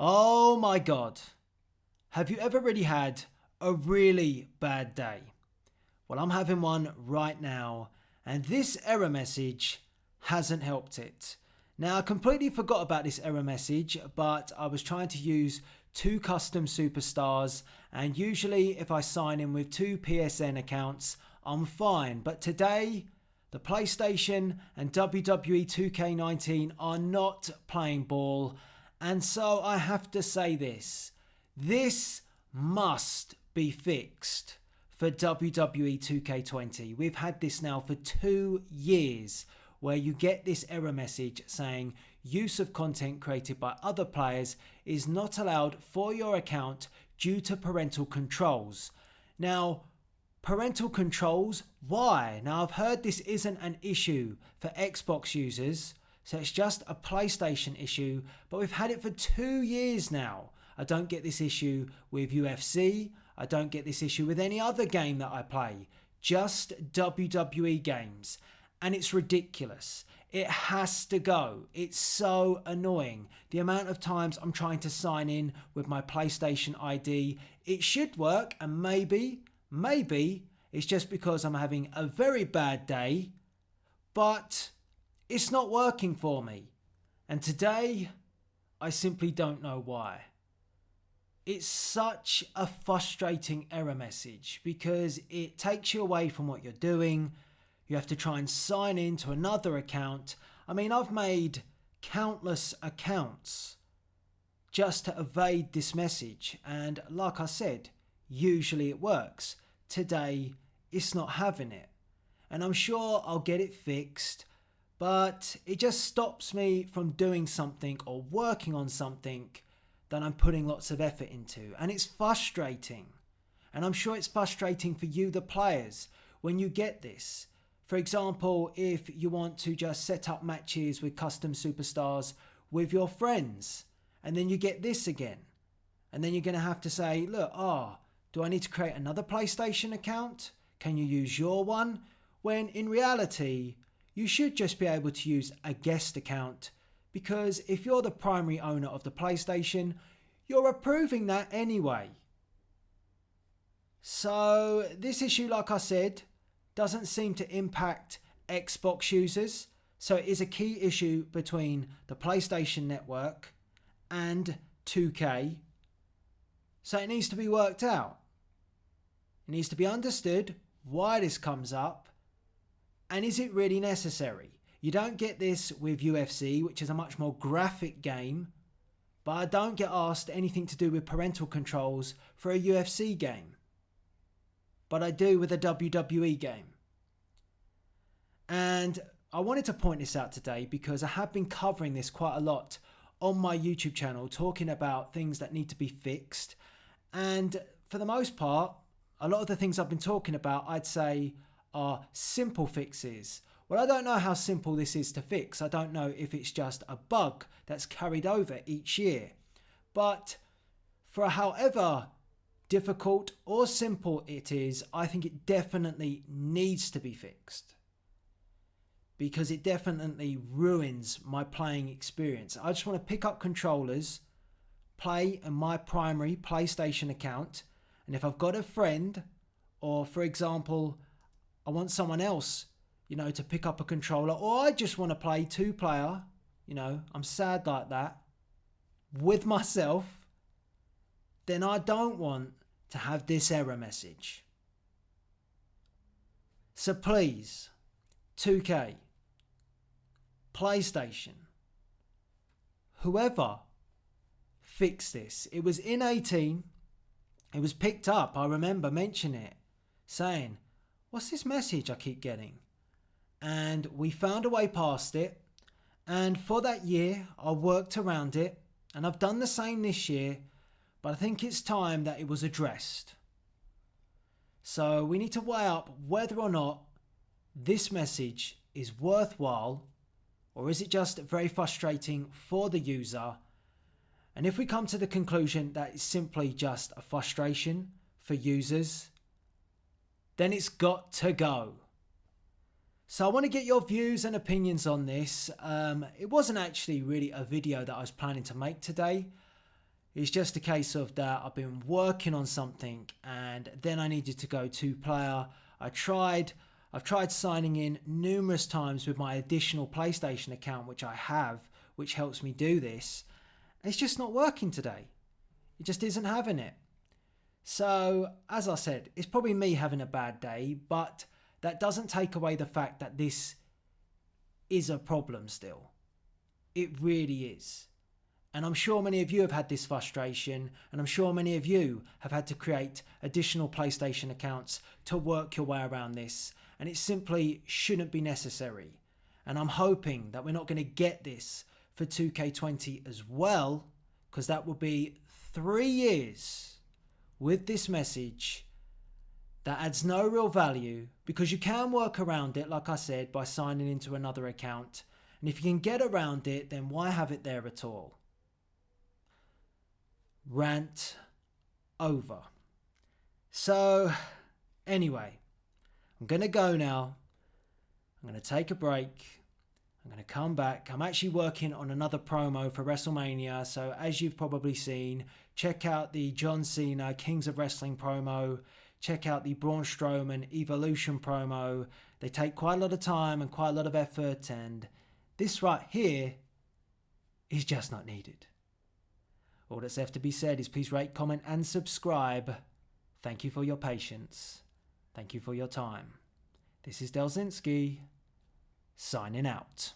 Oh my God. Have you ever really had a really bad day? Well, I'm having one right now, and this error message hasn't helped it. Now, I completely forgot about this error message, but I was trying to use two custom superstars, and usually if I sign in with two PSN accounts, I'm fine. But today, the PlayStation and WWE 2K19 are not playing ball, and so I have to say this. This must be fixed for WWE 2K20. We've had this now for 2 years where you get this error message saying use of content created by other players is not allowed for your account due to parental controls. Now, parental controls, why? Now, I've heard this isn't an issue for Xbox users, so it's just a PlayStation issue, but we've had it for 2 years now. I don't get this issue with UFC. I don't get this issue with any other game that I play. Just WWE games. And it's ridiculous. It has to go. It's so annoying. The amount of times I'm trying to sign in with my PlayStation ID. It should work, and maybe it's just because I'm having a very bad day, but it's not working for me. And today, I simply don't know why. It's such a frustrating error message because it takes you away from what you're doing. You have to try and sign in to another account. I mean, I've made countless accounts just to evade this message. And like I said, usually it works. Today, it's not having it. And I'm sure I'll get it fixed, but it just stops me from doing something or working on something that I'm putting lots of effort into. And it's frustrating. And I'm sure it's frustrating for you, the players, when you get this. For example, if you want to just set up matches with custom superstars with your friends, and then you get this again. And then you're going to have to say, look, do I need to create another PlayStation account? Can you use your one? When in reality, you should just be able to use a guest account, because if you're the primary owner of the PlayStation, you're approving that anyway. So this issue, like I said, doesn't seem to impact Xbox users. So it is a key issue between the PlayStation network and 2K. So it needs to be worked out. It needs to be understood why this comes up, and is it really necessary? You don't get this with UFC, which is a much more graphic game, but I don't get asked anything to do with parental controls for a UFC game. But I do with a WWE game. And I wanted to point this out today because I have been covering this quite a lot on my YouTube channel, talking about things that need to be fixed. And for the most part, a lot of the things I've been talking about, I'd say, are simple fixes. Well, I don't know how simple this is to fix. I don't know if it's just a bug that's carried over each year. But for however difficult or simple it is, I think it definitely needs to be fixed, because it definitely ruins my playing experience. I just want to pick up controllers, play in my primary PlayStation account, and if I've got a friend, or for example, I want someone else, to pick up a controller, or I just want to play two-player, I'm sad like that, with myself, then I don't want to have this error message. So please, 2K, PlayStation, whoever, fix this. It was in 18, it was picked up, I remember mentioning it, saying, what's this message I keep getting? And we found a way past it, and for that year I worked around it, and I've done the same this year, but I think it's time that it was addressed. So we need to weigh up whether or not this message is worthwhile, or is it just very frustrating for the user? And if we come to the conclusion that it's simply just a frustration for users, then it's got to go. So I want to get your views and opinions on this. It wasn't actually really a video that I was planning to make today. It's just a case of that I've been working on something and then I needed to go 2-player. I've tried signing in numerous times with my additional PlayStation account, which I have, which helps me do this. It's just not working today. It just isn't having it. So, as I said, it's probably me having a bad day, but that doesn't take away the fact that this is a problem still. It really is. And I'm sure many of you have had this frustration, and I'm sure many of you have had to create additional PlayStation accounts to work your way around this, and it simply shouldn't be necessary. And I'm hoping that we're not going to get this for 2K20 as well, because that will be 3 years with this message that adds no real value, because you can work around it, like I said, by signing into another account. And if you can get around it, then why have it there at all? Rant over. So, anyway, I'm going to go now. I'm going to take a break. I'm going to come back. I'm actually working on another promo for WrestleMania. So as you've probably seen, check out the John Cena Kings of Wrestling promo. Check out the Braun Strowman Evolution promo. They take quite a lot of time and quite a lot of effort. And this right here is just not needed. All that's left to be said is please rate, comment and subscribe. Thank you for your patience. Thank you for your time. This is Delzinski, signing out.